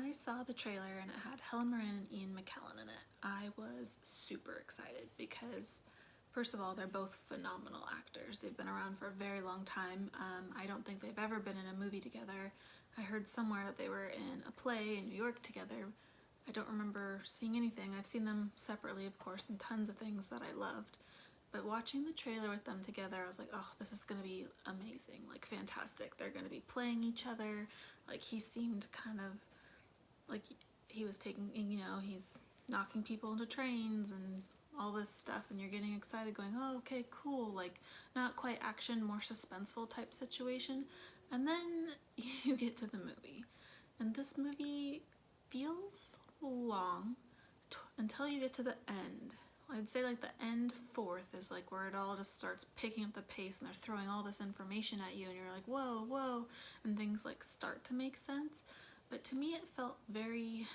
I saw the trailer and it had Helen Mirren and Ian McKellen in it, I was super excited because, first of all, they're both phenomenal actors. They've been around for a very long time. I don't think they've ever been in a movie together. I heard somewhere that they were in a play in New York together. I don't remember seeing anything. I've seen them separately, of course, in tons of things that I loved. But watching the trailer with them together, I was like, oh, this is going to be amazing, like fantastic. They're going to be playing each other. Like, he seemed kind of like he was taking, he's knocking people into trains and all this stuff, and you're getting excited going, oh, okay, cool. Like, not quite action, more suspenseful type situation. And then you get to the movie, and this movie feels long until you get to the end. I'd say like the end fourth is like where it all just starts picking up the pace and they're throwing all this information at you and you're like, whoa, whoa, and things like start to make sense. But to me it felt very,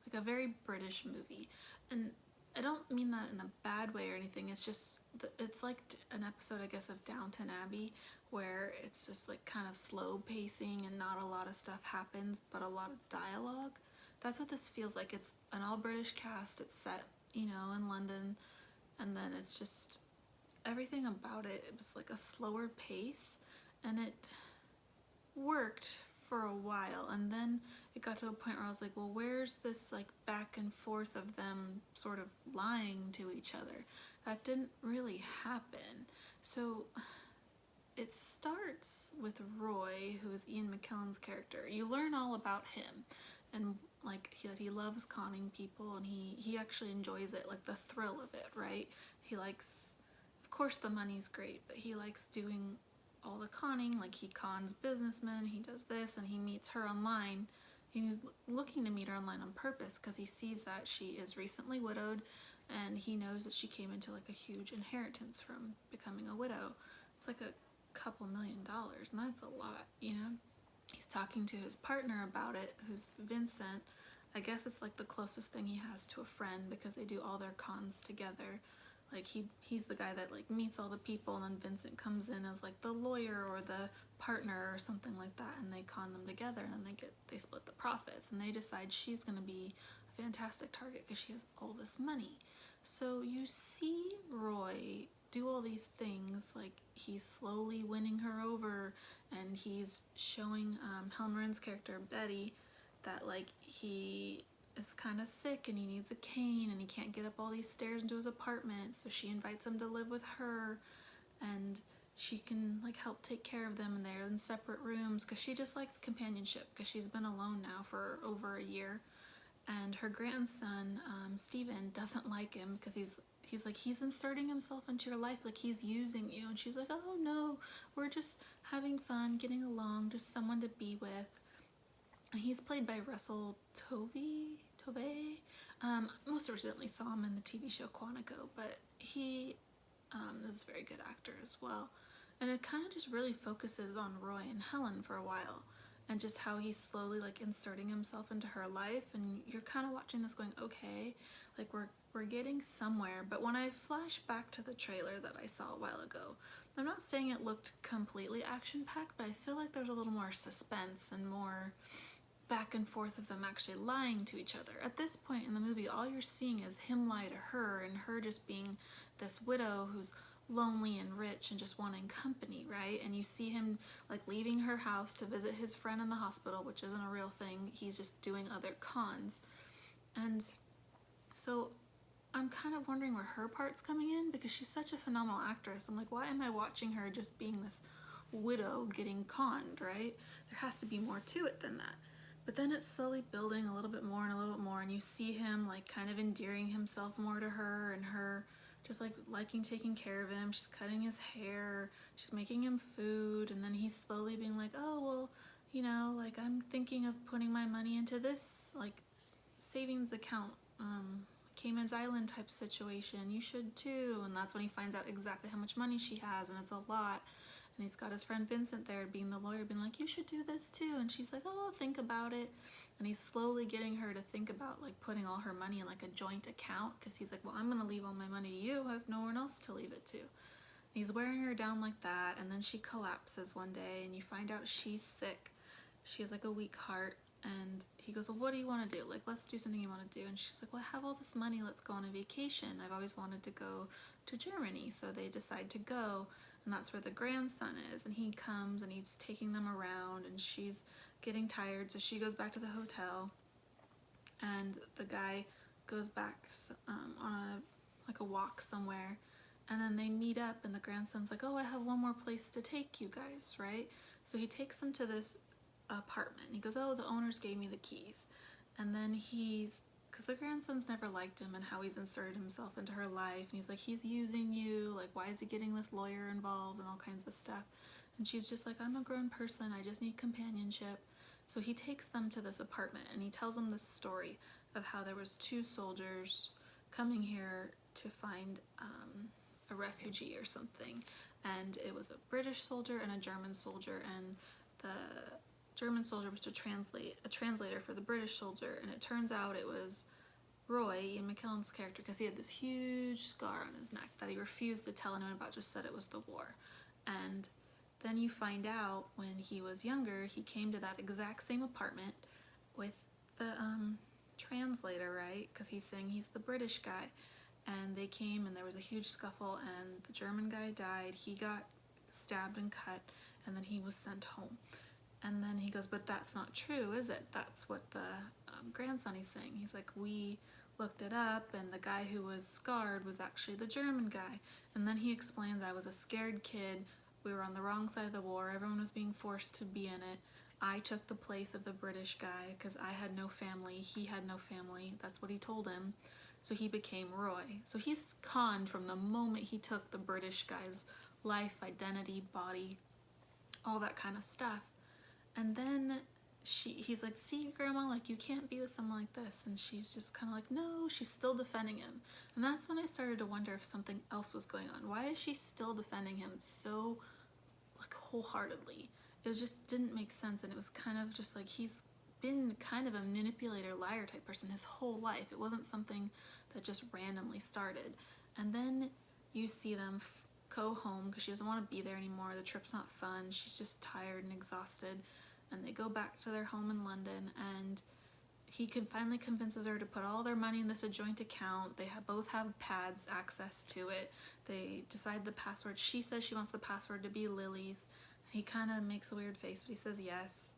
like a very British movie. And I don't mean that in a bad way or anything, it's just, it's like an episode, I guess, of Downton Abbey, where it's just like kind of slow pacing and not a lot of stuff happens, but a lot of dialogue. That's what this feels like. It's an all British cast, it's set, in London, and then it's just everything about it. It was like a slower pace, and it worked for a while, and then it got to a point where I was like, well, where's this like back and forth of them sort of lying to each other? That didn't really happen. So it starts with Roy, who is Ian McKellen's character. You learn all about him, and like he loves conning people, and he actually enjoys it, like the thrill of it, right? He likes, of course the money's great, but he likes doing all the conning. Like, he cons businessmen, he does this, and he meets her online. He's looking to meet her online on purpose because he sees that she is recently widowed, and he knows that she came into like a huge inheritance from becoming a widow. It's like a couple $1 million, and that's a lot, He's talking to his partner about it, who's Vincent. I guess it's like the closest thing he has to a friend because they do all their cons together. Like, he's the guy that like meets all the people, and then Vincent comes in as like the lawyer or the partner or something like that, and they con them together, and then they split the profits, and they decide she's gonna be a fantastic target because she has all this money. So you see Roy do all these things, like he's slowly winning her over, and he's showing Helen Mirren's character Betty that like he is kind of sick and he needs a cane and he can't get up all these stairs into his apartment, so she invites him to live with her, and she can like help take care of them, and they're in separate rooms because she just likes companionship because she's been alone now for over a year. And her grandson Stephen doesn't like him because he's like, he's inserting himself into your life, like he's using you. And she's like, oh no, we're just having fun, getting along, just someone to be with. And he's played by Tovey. Most recently saw him in the TV show Quantico, but he is a very good actor as well. And it kind of just really focuses on Roy and Helen for a while, and just how he's slowly like inserting himself into her life, and you're kind of watching this going, okay, like we're getting somewhere. But when I flash back to the trailer that I saw a while ago, I'm not saying it looked completely action-packed, but I feel like there's a little more suspense and more back and forth of them actually lying to each other. At this point in the movie, all you're seeing is him lie to her, and her just being this widow who's lonely and rich and just wanting company, right? And you see him like leaving her house to visit his friend in the hospital, which isn't a real thing. He's just doing other cons. And so I'm kind of wondering where her part's coming in, because she's such a phenomenal actress. I'm like, why am I watching her just being this widow getting conned, right? There has to be more to it than that. But then it's slowly building a little bit more and a little bit more, and you see him like kind of endearing himself more to her, and her just like liking taking care of him. She's cutting his hair, she's making him food, and then he's slowly being like, oh well, like I'm thinking of putting my money into this like savings account, Cayman's Island type situation, you should too. And that's when he finds out exactly how much money she has, and it's a lot. And he's got his friend Vincent there being the lawyer, being like, you should do this too. And she's like, oh, I'll think about it. And he's slowly getting her to think about like putting all her money in like a joint account, because he's like, well, I'm gonna leave all my money to you, I have no one else to leave it to. And he's wearing her down like that, and then she collapses one day, and you find out she's sick. She has like a weak heart, And he goes, well, what do you want to do? Like, let's do something you want to do. And she's like, well, I have all this money. Let's go on a vacation. I've always wanted to go to Germany. So they decide to go, and that's where the grandson is. And he comes and he's taking them around, and she's getting tired. So she goes back to the hotel, and the guy goes back on a walk somewhere. And then they meet up, and the grandson's like, oh, I have one more place to take you guys, right? So he takes them to this apartment. He goes, oh, the owners gave me the keys. And then because the grandson's never liked him and how he's inserted himself into her life. And he's like, he's using you. Like, why is he getting this lawyer involved and all kinds of stuff? And she's just like, I'm a grown person. I just need companionship. So he takes them to this apartment, and he tells them this story of how there was 2 soldiers coming here to find a refugee or something, and it was a British soldier and a German soldier, and the German soldier was to translate a translator for the British soldier, and it turns out it was Roy, Ian McKellen's character, because he had this huge scar on his neck that he refused to tell anyone about, just said it was the war. And then you find out when he was younger, he came to that exact same apartment with the translator, right? Because he's saying he's the British guy. And they came, and there was a huge scuffle, and the German guy died. He got stabbed and cut, and then he was sent home. And then he goes, but that's not true, is it? That's what the grandson is saying. He's like, we looked it up, and the guy who was scarred was actually the German guy. And then he explains, I was a scared kid. We were on the wrong side of the war. Everyone was being forced to be in it. I took the place of the British guy because I had no family. He had no family. That's what he told him. So he became Roy. So he's conned from the moment he took the British guy's life, identity, body, all that kind of stuff. And then he's like, see, Grandma, like, you can't be with someone like this. And she's just kind of like, no, she's still defending him. And that's when I started to wonder if something else was going on. Why is she still defending him so, like, wholeheartedly? It just didn't make sense, and it was kind of just like he's been kind of a manipulator, liar type person his whole life. It wasn't something that just randomly started. And then you see them go home because she doesn't want to be there anymore. The trip's not fun. She's just tired and exhausted. And they go back to their home in London, and he finally convinces her to put all their money in this joint account. They both have pads, access to it. They decide the password. She says she wants the password to be Lily's. He kind of makes a weird face, but he says yes.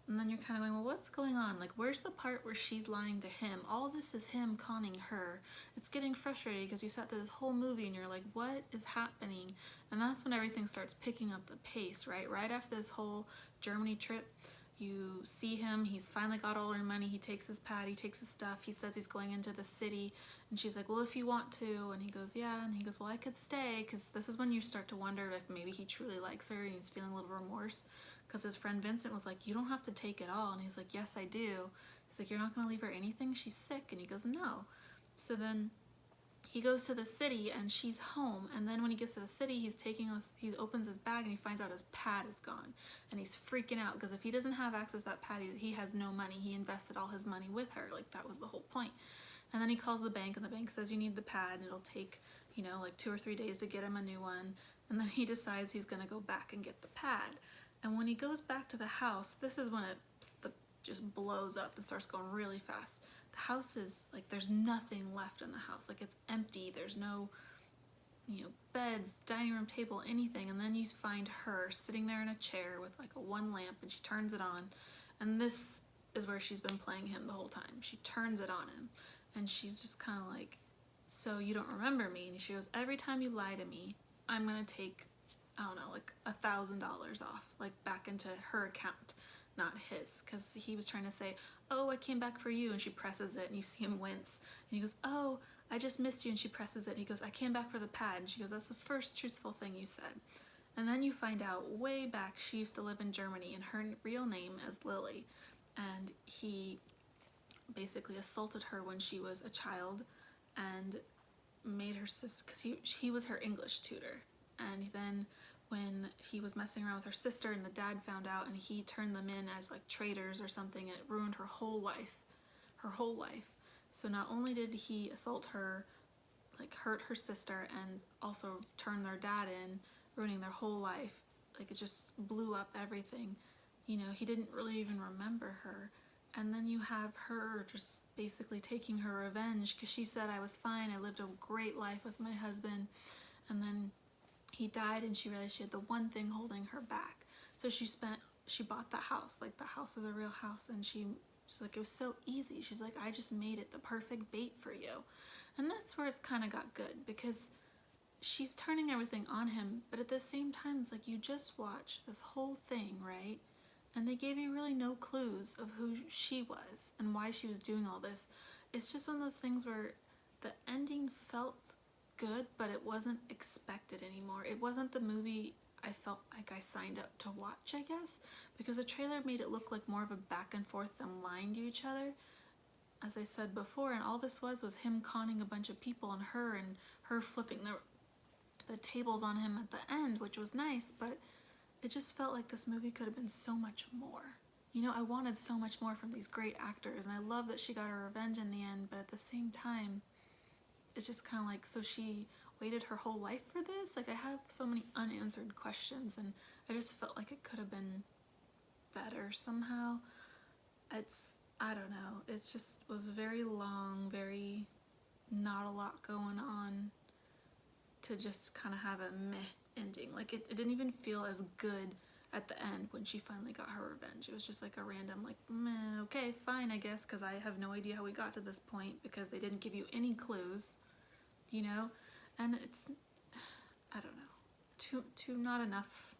And then you're kind of going, well, what's going on? Like, where's the part where she's lying to him? All this is him conning her. It's getting frustrating because you sat through this whole movie and you're like, what is happening? And that's when everything starts picking up the pace, right? Right after this whole Germany trip, you see him. He's finally got all her money. He takes his pad. He takes his stuff. He says he's going into the city. And she's like, well, if you want to. And he goes, yeah. And he goes, well, I could stay. Because this is when you start to wonder if maybe he truly likes her and he's feeling a little remorse. Because his friend Vincent was like, you don't have to take it all. And he's like, yes, I do. He's like, you're not going to leave her anything? She's sick. And he goes, no. So then he goes to the city and she's home. And then when he gets to the city, he opens his bag and he finds out his pad is gone. And he's freaking out because if he doesn't have access to that pad, he has no money. He invested all his money with her. Like, that was the whole point. And then he calls the bank, and the bank says you need the pad, and it'll take, like 2 or 3 days to get him a new one. And then he decides he's going to go back and get the pad. And when he goes back to the house, this is when it just blows up and starts going really fast. The house is, like, there's nothing left in the house. Like, it's empty. There's no, beds, dining room table, anything. And then you find her sitting there in a chair with, like, one lamp, and she turns it on. And this is where she's been playing him the whole time. She turns it on him. And she's just kind of like, so you don't remember me? And she goes, every time you lie to me, I'm going to take, I don't know, like $1,000 off, like back into her account, not his. Because he was trying to say, oh, I came back for you. And she presses it, and you see him wince. And he goes, oh, I just missed you. And she presses it. He goes, I came back for the pad. And she goes, that's the first truthful thing you said. And then you find out way back she used to live in Germany, and her real name is Lily. And he basically assaulted her when she was a child and made her sister, because he was her English tutor. And then when he was messing around with her sister and the dad found out, and he turned them in as like traitors or something, it ruined her whole life. So not only did he assault her, like hurt her sister, and also turn their dad in, ruining their whole life, like it just blew up everything. He didn't really even remember her. And then you have her just basically taking her revenge because she said, I was fine, I lived a great life with my husband, and then he died and she realized she had the one thing holding her back. So she bought the house, like the house is a real house, and she's like, it was so easy. She's like, I just made it the perfect bait for you. And that's where it's kind of got good, because she's turning everything on him, but at the same time, it's like, you just watched this whole thing, right? And they gave you really no clues of who she was and why she was doing all this. It's just one of those things where the ending felt good, but it wasn't expected anymore. It wasn't the movie I felt like I signed up to watch, I guess, because the trailer made it look like more of a back and forth them lying to each other, as I said before, and all this was him conning a bunch of people and her flipping the tables on him at the end, which was nice, but it just felt like this movie could have been so much more. You know, I wanted so much more from these great actors, and I love that she got her revenge in the end, but at the same time, it's just kind of like, so she waited her whole life for this? Like, I have so many unanswered questions, and I just felt like it could have been better somehow. I don't know, it just was very long, very not a lot going on to just kind of have a meh ending. Like, it didn't even feel as good at the end when she finally got her revenge. It was just like a random, like, meh, okay, fine, I guess, because I have no idea how we got to this point because they didn't give you any clues, you know? And it's, I don't know, too not enough.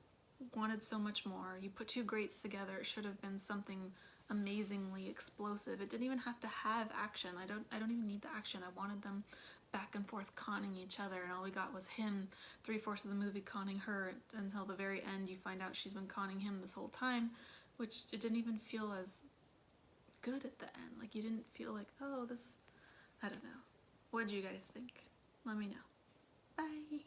Wanted so much more. You put two greats together, it should have been something amazingly explosive. It didn't even have to have action. I don't even need the action. I wanted them back and forth conning each other, and all we got was him 3/4 of the movie conning her until the very end. You find out she's been conning him this whole time, which it didn't even feel as good at the end. Like, you didn't feel like, oh, this, I don't know. What did you guys think? Let me know. Bye.